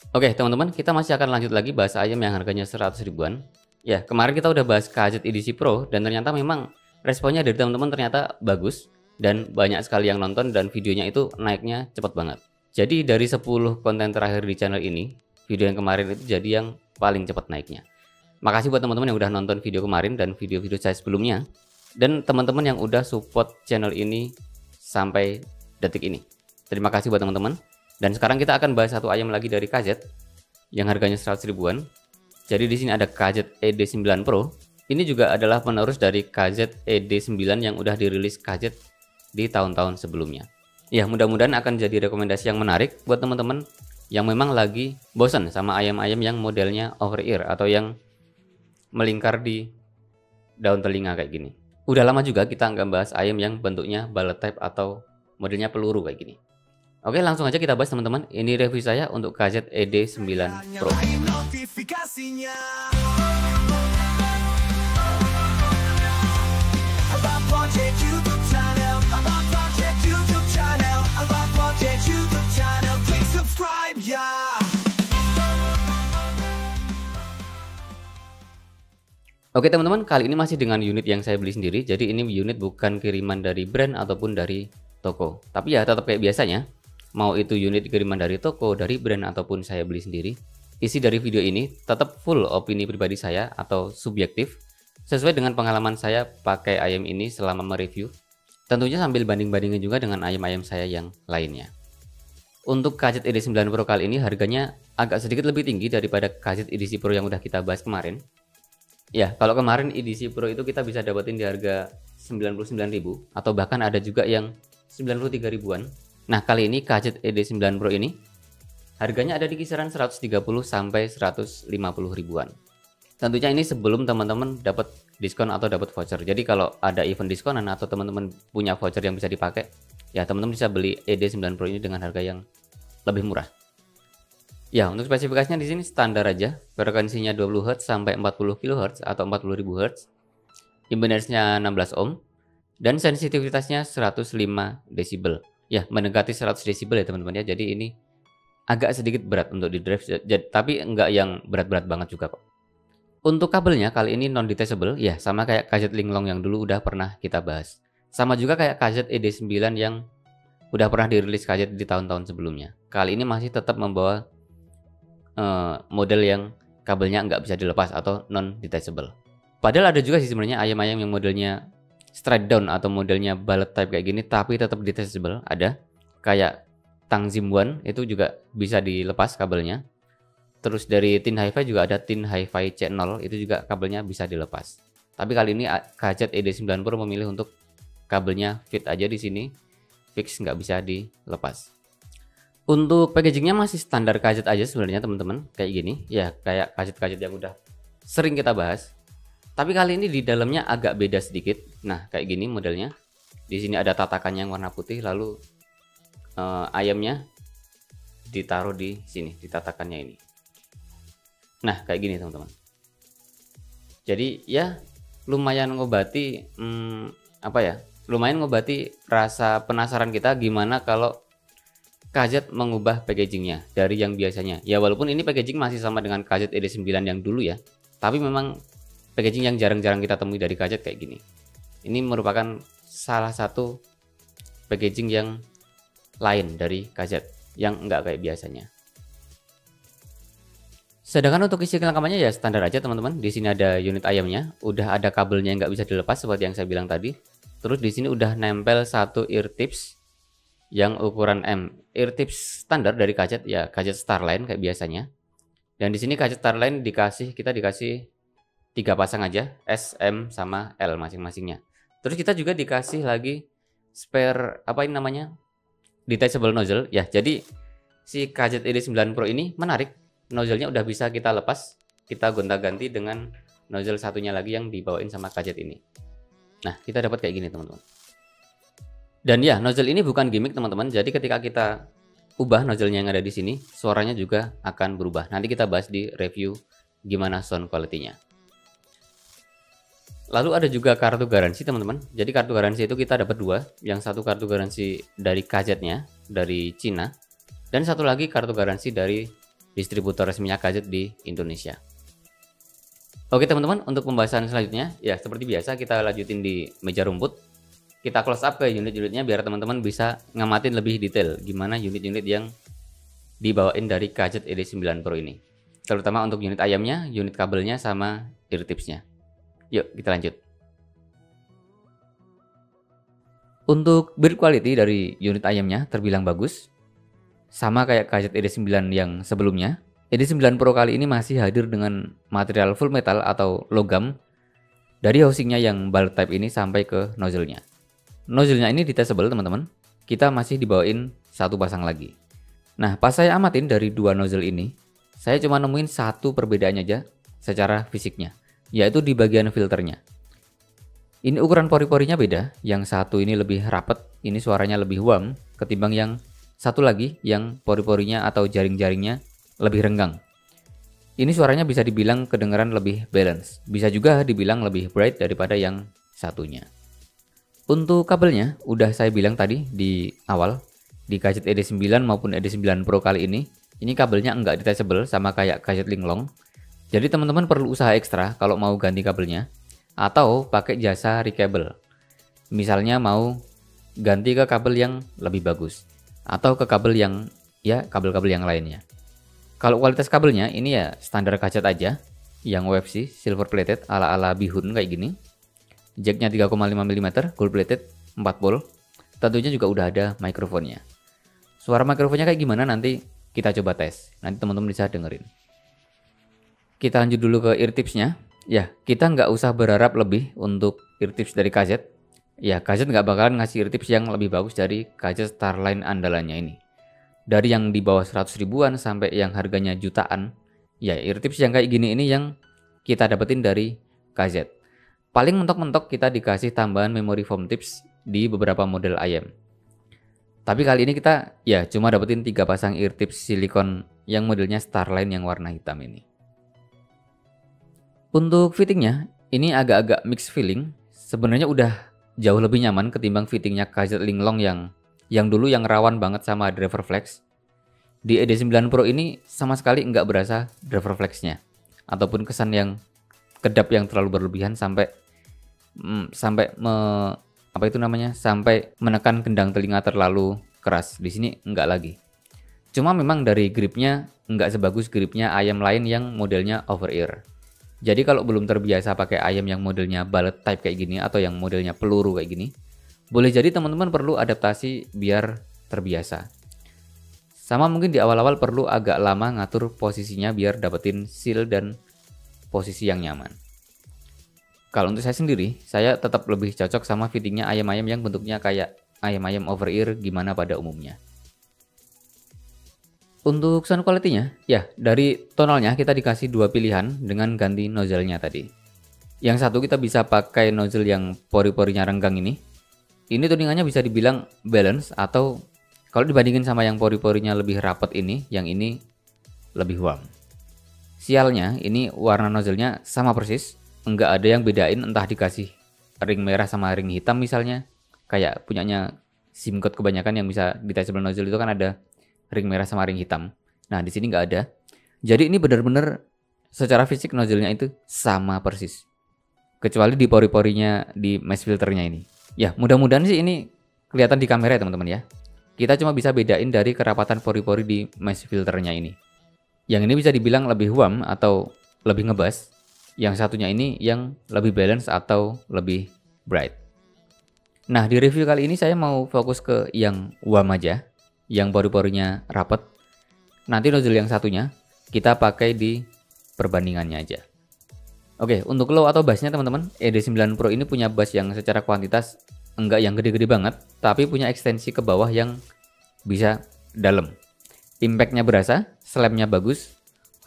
Oke teman-teman, kita masih akan lanjut lagi bahas ayam yang harganya 100 ribuan. Ya, kemarin kita udah bahas KZ edisi Pro dan ternyata memang responnya dari teman-teman ternyata bagus dan banyak sekali yang nonton dan videonya itu naiknya cepat banget. Jadi dari 10 konten terakhir di channel ini, video yang kemarin itu jadi yang paling cepat naiknya. Makasih buat teman-teman yang udah nonton video kemarin dan video-video saya sebelumnya, dan teman-teman yang udah support channel ini sampai detik ini. Terima kasih buat teman-teman. Dan sekarang kita akan bahas satu ayam lagi dari KZ yang harganya 100 ribuan. Jadi di sini ada KZ ED9 Pro. Ini juga adalah penerus dari KZ ED9 yang udah dirilis KZ di tahun-tahun sebelumnya. Ya, mudah-mudahan akan jadi rekomendasi yang menarik buat teman-teman yang memang lagi bosan sama ayam-ayam yang modelnya over ear atau yang melingkar di daun telinga kayak gini. Udah lama juga kita nggak bahas ayam yang bentuknya bullet type atau modelnya peluru kayak gini. Oke, langsung aja kita bahas teman-teman. Ini review saya untuk KZ ED9 Pro. Oke teman-teman, kali ini masih dengan unit yang saya beli sendiri. Jadi ini unit bukan kiriman dari brand ataupun dari toko. Tapi ya tetap kayak biasanya, mau itu unit kiriman dari toko, dari brand ataupun saya beli sendiri, isi dari video ini tetap full opini pribadi saya atau subjektif sesuai dengan pengalaman saya pakai ayam ini selama mereview. Tentunya sambil banding-bandingin juga dengan ayam-ayam saya yang lainnya. Untuk KZ ED9 Pro kali ini harganya agak sedikit lebih tinggi daripada KZ edisi Pro yang udah kita bahas kemarin. Ya, kalau kemarin edisi Pro itu kita bisa dapetin di harga 99.000 atau bahkan ada juga yang 93 ribuan. Nah, kali ini KZ ED9 Pro ini harganya ada di kisaran 130 sampai 150 ribuan. Tentunya ini sebelum teman-teman dapat diskon atau dapat voucher. Jadi kalau ada event diskonan atau teman-teman punya voucher yang bisa dipakai, ya teman-teman bisa beli ED9 Pro ini dengan harga yang lebih murah. Ya, untuk spesifikasinya di sini standar aja. Frekuensinya 20 Hz sampai 40 kHz atau 40.000 Hz. Impedance-nya 16 ohm dan sensitivitasnya 105 desibel. Ya, mendekati 100 desibel ya teman-teman ya. Jadi ini agak sedikit berat untuk di drive, tapi enggak yang berat-berat banget juga kok. Untuk kabelnya kali ini non detachable, ya sama kayak KZ Linglong yang dulu udah pernah kita bahas. Sama juga kayak KZ ED9 yang udah pernah dirilis KZ di tahun-tahun sebelumnya. Kali ini masih tetap membawa model yang kabelnya nggak bisa dilepas atau non detachable. Padahal ada juga sih sebenarnya ayam-ayam yang modelnya straight down atau modelnya bullet type kayak gini tapi tetap detachable. Ada kayak Tangzim One itu juga bisa dilepas kabelnya. Terus dari Tin Hi-Fi juga ada Tin Hi-Fi C0 itu juga kabelnya bisa dilepas. Tapi kali ini KZ ED9 Pro memilih untuk kabelnya fit aja di sini, fix nggak bisa dilepas. Untuk packagingnya masih standar KZ aja sebenarnya teman-teman, kayak gini ya, kayak KZ yang udah sering kita bahas. Tapi kali ini di dalamnya agak beda sedikit. Nah kayak gini modelnya. Di sini ada tatakannya yang warna putih, lalu ayamnya ditaruh di sini di tatakannya ini. Nah kayak gini teman-teman. Jadi ya lumayan ngobati lumayan ngobati rasa penasaran kita gimana kalau KZ mengubah packagingnya dari yang biasanya. Ya walaupun ini packaging masih sama dengan KZ ED9 yang dulu ya, tapi memang packaging yang jarang-jarang kita temui dari KZ kayak gini. Ini merupakan salah satu packaging yang lain dari KZ yang enggak kayak biasanya. Sedangkan untuk isi kelengkapannya ya standar aja teman-teman. Di sini ada unit ayamnya, udah ada kabelnya yang nggak bisa dilepas seperti yang saya bilang tadi. Terus di sini udah nempel satu ear tips yang ukuran M. Ear tips standar dari KZ ya, KZ Starline kayak biasanya. Dan di sini KZ Starline kita dikasih 3 pasang aja, S, M sama L masing-masingnya. Terus kita juga dikasih lagi spare detachable nozzle ya. Jadi si KZ ED9 Pro ini menarik. Nozzle-nya udah bisa kita lepas, kita gonta-ganti dengan nozzle satunya lagi yang dibawain sama KZ ini. Nah, kita dapat kayak gini teman-teman. Dan ya, nozzle ini bukan gimmick teman-teman. Jadi ketika kita ubah nozzle-nya yang ada di sini, suaranya juga akan berubah. Nanti kita bahas di review gimana sound quality-nya. Lalu ada juga kartu garansi teman-teman. Jadi kartu garansi itu kita dapat 2. Yang satu kartu garansi dari KZ-nya, dari Cina. Dan satu lagi kartu garansi dari distributor resminya KZ di Indonesia. Oke teman-teman, untuk pembahasan selanjutnya ya seperti biasa kita lanjutin di meja rumput. Kita close up ke unit-unitnya biar teman-teman bisa ngamatin lebih detail gimana unit-unit yang dibawain dari KZ ED9 Pro ini. Terutama untuk unit ayamnya, unit kabelnya, sama ear tipsnya. Yuk kita lanjut. Untuk build quality dari unit ayamnya terbilang bagus. Sama kayak KZ ED9 yang sebelumnya. ED9 Pro kali ini masih hadir dengan material full metal atau logam dari housingnya yang bulk type ini sampai ke nozzle-nya. Nozzle-nya ini detachable teman-teman. Kita masih dibawain satu pasang lagi. Nah pas saya amatin dari dua nozzle ini, saya cuma nemuin satu perbedaannya aja secara fisiknya, yaitu di bagian filternya. Ini ukuran pori-porinya beda, yang satu ini lebih rapet, ini suaranya lebih warm ketimbang yang satu lagi yang pori-porinya atau jaring-jaringnya lebih renggang. Ini suaranya bisa dibilang kedengaran lebih balance, bisa juga dibilang lebih bright daripada yang satunya. Untuk kabelnya, udah saya bilang tadi di awal, di KZ ED9 maupun ED9 Pro kali ini kabelnya enggak detachable sama kayak KZ Linglong. Jadi teman-teman perlu usaha ekstra kalau mau ganti kabelnya, atau pakai jasa recable. Misalnya mau ganti ke kabel yang lebih bagus, atau ke kabel yang kabel-kabel yang lainnya. Kalau kualitas kabelnya ini ya standar KZ aja, yang UFC silver plated ala-ala bihun kayak gini. Jacknya 3,5 mm, gold plated 4 volt. Tentunya juga udah ada mikrofonnya. Suara mikrofonnya kayak gimana nanti kita coba tes. Nanti teman-teman bisa dengerin. Kita lanjut dulu ke ear tipsnya. Ya, kita nggak usah berharap lebih untuk ear tips dari KZ. Ya, KZ nggak bakalan ngasih ear tips yang lebih bagus dari KZ Starline andalannya ini. Dari yang di bawah 100 ribuan sampai yang harganya jutaan, ya ear tips yang kayak gini ini yang kita dapetin dari KZ. Paling mentok-mentok kita dikasih tambahan memori foam tips di beberapa model ayam. Tapi kali ini kita ya cuma dapetin 3 pasang ear tips silikon yang modelnya Starline yang warna hitam ini. Untuk fittingnya, ini agak-agak mixed feeling. Sebenarnya udah jauh lebih nyaman ketimbang fittingnya KZ Linglong yang dulu yang rawan banget sama driver flex. Di ED9 Pro ini sama sekali nggak berasa driver flexnya, ataupun kesan yang kedap yang terlalu berlebihan sampai menekan kendang telinga terlalu keras. Di sini nggak lagi. Cuma memang dari gripnya nggak sebagus gripnya ayam lain yang modelnya over ear. Jadi kalau belum terbiasa pakai ayam yang modelnya bullet type kayak gini atau yang modelnya peluru kayak gini, boleh jadi teman-teman perlu adaptasi biar terbiasa. Sama mungkin di awal-awal perlu agak lama ngatur posisinya biar dapetin seal dan posisi yang nyaman. Kalau untuk saya sendiri, saya tetap lebih cocok sama fittingnya ayam-ayam yang bentuknya kayak ayam-ayam over ear gimana pada umumnya. Untuk sound quality-nya, ya dari tonalnya kita dikasih dua pilihan dengan ganti nozzle-nya tadi. Yang satu kita bisa pakai nozzle yang pori-porinya renggang ini. Ini tuningannya bisa dibilang balance, atau kalau dibandingin sama yang pori-porinya lebih rapat ini, yang ini lebih warm. Sialnya, ini warna nozzle-nya sama persis, enggak ada yang bedain entah dikasih ring merah sama ring hitam misalnya. Kayak punyanya SIM-code kebanyakan yang bisa detachable nozzle itu kan ada ring merah sama ring hitam. Nah, di sini nggak ada. Jadi ini benar-benar secara fisik nozzle-nya itu sama persis. Kecuali di pori-porinya di mesh filternya ini. Ya, mudah-mudahan sih ini kelihatan di kamera ya teman-teman ya. Kita cuma bisa bedain dari kerapatan pori-pori di mesh filternya ini. Yang ini bisa dibilang lebih warm atau lebih ngebas. Yang satunya ini yang lebih balance atau lebih bright. Nah, di review kali ini saya mau fokus ke yang warm aja, yang pori-porinya rapet. Nanti nozzle yang satunya kita pakai di perbandingannya aja. Oke, untuk low atau bassnya teman-teman, ED9 Pro ini punya bass yang secara kuantitas enggak yang gede-gede banget, tapi punya ekstensi ke bawah yang bisa dalam. Impactnya berasa, slamnya bagus,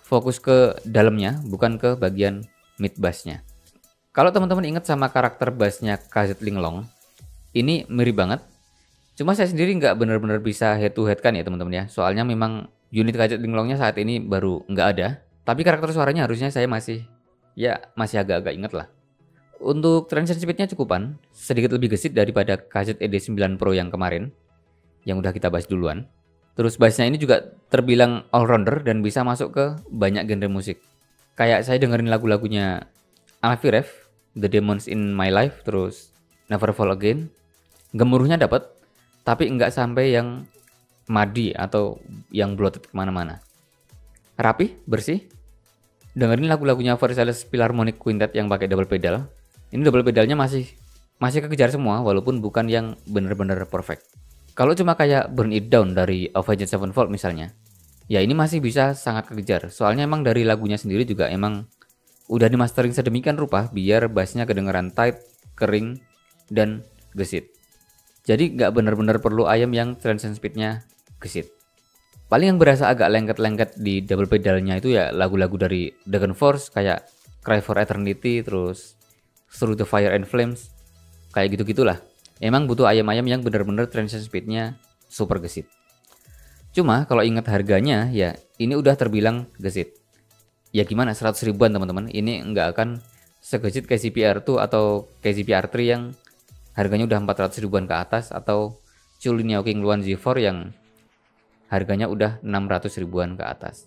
fokus ke dalamnya, bukan ke bagian mid bassnya. Kalau teman-teman ingat sama karakter bassnya KZ Linglong, ini mirip banget. Cuma saya sendiri nggak benar-benar bisa head to head kan ya teman-teman ya. Soalnya memang unit KZ Linglongnya saat ini baru nggak ada. Tapi karakter suaranya harusnya saya masih agak-agak inget lah. Untuk transition speednya cukupan, sedikit lebih gesit daripada KZ ED9 Pro yang kemarin, yang udah kita bahas duluan. Terus bassnya ini juga terbilang all-rounder dan bisa masuk ke banyak genre musik. Kayak saya dengerin lagu-lagunya Alfie Rev, The Demons in My Life, terus Never Fall Again. Gemuruhnya dapat, tapi nggak sampai yang muddy atau yang bloated kemana-mana. Rapi, bersih. Dengerin lagu-lagunya Versailles Philharmonic Quintet yang pakai double pedal. Ini double pedalnya masih kekejar semua, walaupun bukan yang bener-bener perfect. Kalau cuma kayak Burn It Down dari Avenged Sevenfold misalnya, ya ini masih bisa sangat kekejar. Soalnya emang dari lagunya sendiri juga emang udah dimastering sedemikian rupa biar bassnya kedengeran tight, kering, dan gesit. Jadi nggak bener-bener perlu ayam yang transition speednya gesit. Paling yang berasa agak lengket-lengket di double pedalnya itu ya lagu-lagu dari Dragon Force kayak Cry for Eternity, terus Through the Fire and Flames, kayak gitu-gitulah. Emang butuh ayam-ayam yang bener-bener transition speednya super gesit. Cuma kalau ingat harganya ya ini udah terbilang gesit. Ya gimana 100 ribuan teman-teman, ini nggak akan segesit KCPR2 atau KCPR3 yang harganya udah 400 ribuan ke atas, atau Chulinao King Luan Z4 yang harganya udah 600 ribuan ke atas.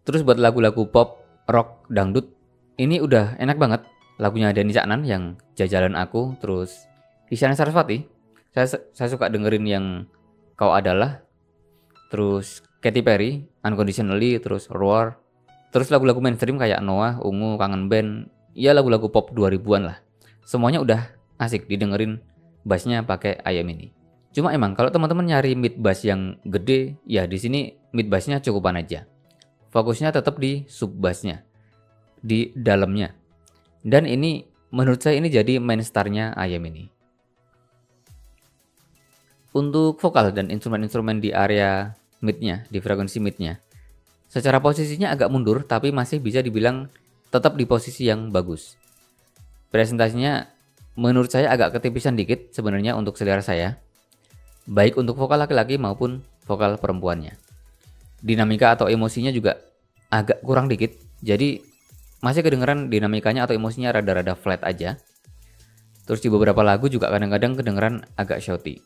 Terus buat lagu-lagu pop, rock, dangdut, ini udah enak banget. Lagunya Denny Caknan yang Jajalan Aku, terus Isyana Sarasvati. Saya suka dengerin yang Kau Adalah, terus Katy Perry, Unconditionally, terus Roar. Terus lagu-lagu mainstream kayak Noah, Ungu, Kangen Band, ya lagu-lagu pop 2000-an lah. Semuanya udah asik didengerin, bassnya pakai ayam ini. Cuma emang kalau teman-teman nyari mid bass yang gede, ya di sini mid bassnya cukupan aja. Fokusnya tetap di sub bassnya, di dalamnya. Dan ini menurut saya ini jadi main starnya ayam ini. Untuk vokal dan instrumen-instrumen di area midnya, di frekuensi midnya, secara posisinya agak mundur tapi masih bisa dibilang tetap di posisi yang bagus. Presentasinya menurut saya agak ketipisan dikit sebenarnya untuk selera saya, baik untuk vokal laki-laki maupun vokal perempuannya. Dinamika atau emosinya juga agak kurang dikit, jadi masih kedengeran dinamikanya atau emosinya rada-rada flat aja. Terus di beberapa lagu juga kadang-kadang kedengeran agak shouty.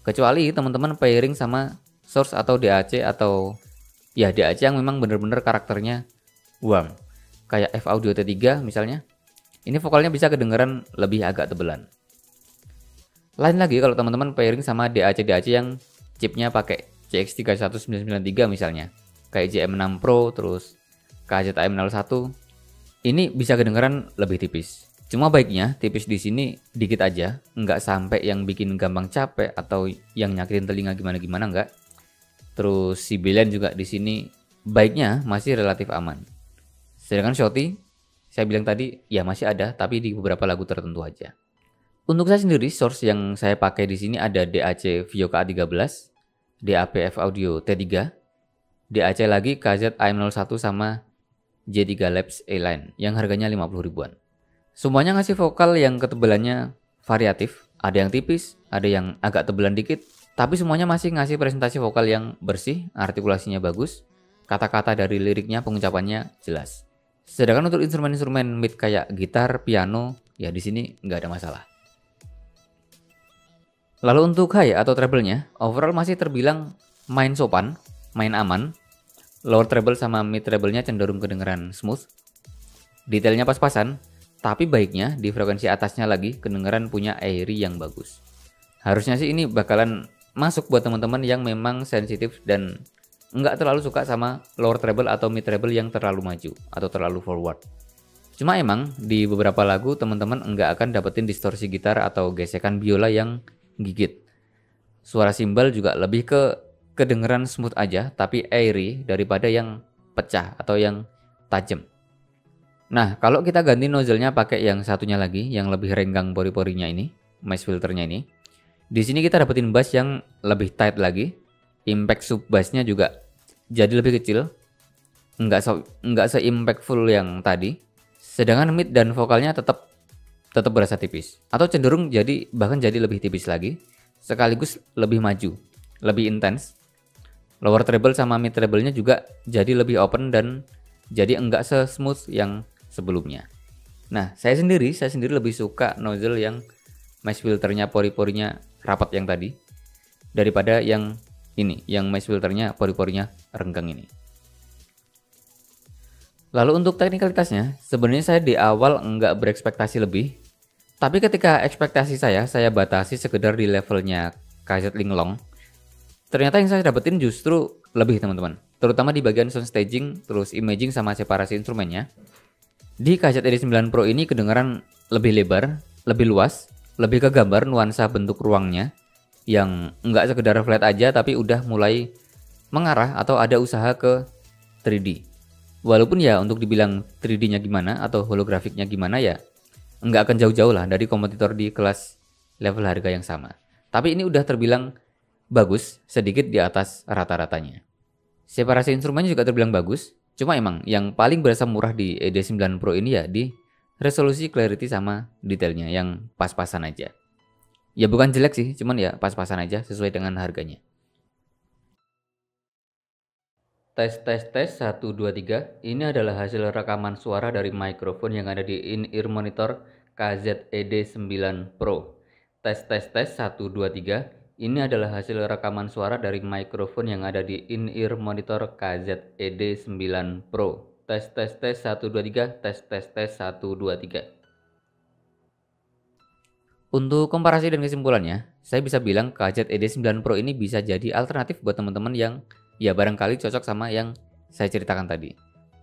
Kecuali teman-teman pairing sama source atau DAC, atau ya DAC yang memang bener-bener karakternya warm. Kayak F Audio T3 misalnya. Ini vokalnya bisa kedengeran lebih agak tebelan. Lain lagi kalau teman-teman pairing sama DAC yang chipnya pakai CX31993 misalnya, kayak JM6 Pro, terus KZAM01, ini bisa kedengeran lebih tipis. Cuma baiknya tipis di sini dikit aja, nggak sampai yang bikin gampang capek atau yang nyakitin telinga gimana-gimana nggak. Terus si Belen juga di sini baiknya masih relatif aman. Sedangkan shouty, saya bilang tadi ya masih ada, tapi di beberapa lagu tertentu aja. Untuk saya sendiri, source yang saya pakai di sini ada DAC Vioka A13, DAP F Audio T3, DAC lagi KZ AM01 sama J3 Labs A-Line yang harganya 50 ribuan. Semuanya ngasih vokal yang ketebalannya variatif, ada yang tipis, ada yang agak tebelan dikit, tapi semuanya masih ngasih presentasi vokal yang bersih, artikulasinya bagus, kata-kata dari liriknya, pengucapannya jelas. Sedangkan untuk instrumen-instrumen mid kayak gitar, piano, ya di sini nggak ada masalah. Lalu untuk high atau treble-nya, overall masih terbilang main sopan, main aman. Lower treble sama mid treble-nya cenderung kedengeran smooth. Detailnya pas-pasan, tapi baiknya di frekuensi atasnya lagi kedengeran punya airy yang bagus. Harusnya sih ini bakalan masuk buat teman-teman yang memang sensitif dan nggak terlalu suka sama lower treble atau mid treble yang terlalu maju atau terlalu forward. Cuma emang di beberapa lagu teman-teman nggak akan dapetin distorsi gitar atau gesekan biola yang gigit. Suara simbal juga lebih ke kedengeran smooth aja, tapi airy daripada yang pecah atau yang tajam. Nah, kalau kita ganti nozzle-nya pakai yang satunya lagi, yang lebih renggang pori-porinya ini, mass filternya ini, di sini kita dapetin bass yang lebih tight lagi. Impact sub bassnya juga jadi lebih kecil, nggak se-impactful yang tadi. Sedangkan mid dan vokalnya tetap berasa tipis, atau cenderung bahkan jadi lebih tipis lagi, sekaligus lebih maju, lebih intens. Lower treble sama mid treble-nya juga jadi lebih open dan jadi enggak se-smooth yang sebelumnya. Nah, saya sendiri lebih suka nozzle yang mass filternya pori-porinya rapat yang tadi daripada yang ini, yang mesh filternya pori-porinya renggang ini. Lalu untuk teknikalitasnya, sebenarnya saya di awal nggak berekspektasi lebih, tapi ketika ekspektasi saya batasi sekedar di levelnya KZ Linglong. Ternyata yang saya dapetin justru lebih teman-teman, terutama di bagian sound staging, terus imaging sama separasi instrumennya. Di KZ ED9 Pro ini kedengaran lebih lebar, lebih luas, lebih ke gambar nuansa bentuk ruangnya, yang nggak sekedar flat aja tapi udah mulai mengarah atau ada usaha ke 3D. Walaupun ya untuk dibilang 3D-nya gimana atau holografiknya gimana ya nggak akan jauh-jauh lah dari kompetitor di kelas level harga yang sama. Tapi ini udah terbilang bagus, sedikit di atas rata-ratanya. Separasi instrumennya juga terbilang bagus, cuma emang yang paling berasa murah di ED9 Pro ini ya di resolusi, clarity sama detailnya yang pas-pasan aja. Ya bukan jelek sih, cuman ya pas-pasan aja sesuai dengan harganya. Tes 1 2 3. Ini adalah hasil rekaman suara dari mikrofon yang ada di in-ear monitor KZ ED9 Pro. Tes 1 2 3. Ini adalah hasil rekaman suara dari mikrofon yang ada di in-ear monitor KZ ED9 Pro. Tes 1 2 3. Tes 1 2 3. Untuk komparasi dan kesimpulannya, saya bisa bilang KZ ED9 Pro ini bisa jadi alternatif buat teman-teman yang ya barangkali cocok sama yang saya ceritakan tadi.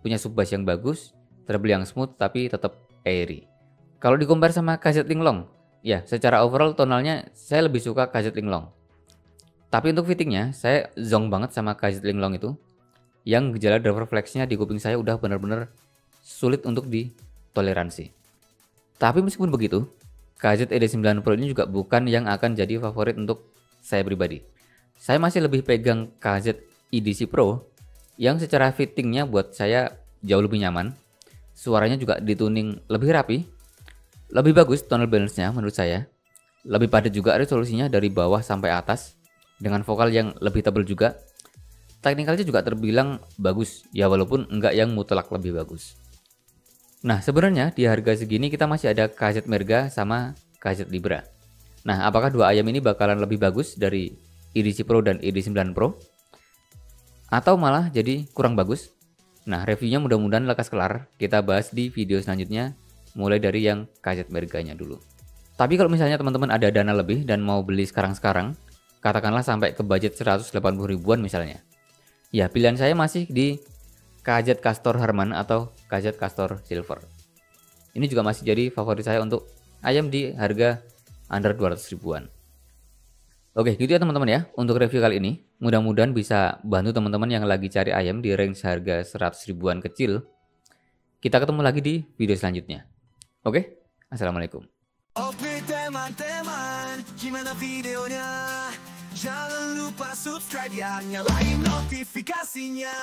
Punya sub bass yang bagus, treble yang smooth tapi tetap airy. Kalau di-compare sama KZ Linglong, ya secara overall tonalnya saya lebih suka KZ Linglong. Tapi untuk fittingnya, saya zonk banget sama KZ Linglong itu. Yang gejala driver flex-nya di kuping saya udah benar-benar sulit untuk ditoleransi. Tapi meskipun begitu, KZ ED9 Pro ini juga bukan yang akan jadi favorit untuk saya pribadi. Saya masih lebih pegang KZ EDC Pro yang secara fittingnya buat saya jauh lebih nyaman. Suaranya juga dituning lebih rapi, lebih bagus tonal balance-nya menurut saya. Lebih padat juga resolusinya dari bawah sampai atas dengan vokal yang lebih tebal juga. Teknikalnya juga terbilang bagus, ya walaupun enggak yang mutlak lebih bagus. Nah sebenarnya di harga segini kita masih ada KZ Merga sama KZ Libra. Nah apakah dua ayam ini bakalan lebih bagus dari EDC Pro dan ED9 Pro? Atau malah jadi kurang bagus? Nah reviewnya mudah-mudahan lekas kelar, kita bahas di video selanjutnya mulai dari yang KZ Merganya dulu. Tapi kalau misalnya teman-teman ada dana lebih dan mau beli sekarang-sekarang, katakanlah sampai ke budget 180 ribuan misalnya, ya pilihan saya masih di KZ Castor Harman atau KZ Castor Silver. Ini juga masih jadi favorit saya untuk ayam di harga under 200 ribuan. Oke gitu ya teman-teman ya untuk review kali ini. Mudah-mudahan bisa bantu teman-teman yang lagi cari ayam di range harga 100 ribuan kecil. Kita ketemu lagi di video selanjutnya. Oke, assalamualaikum. Oke teman-teman, gimana videonya? Jangan lupa subscribe ya, nyalain notifikasinya.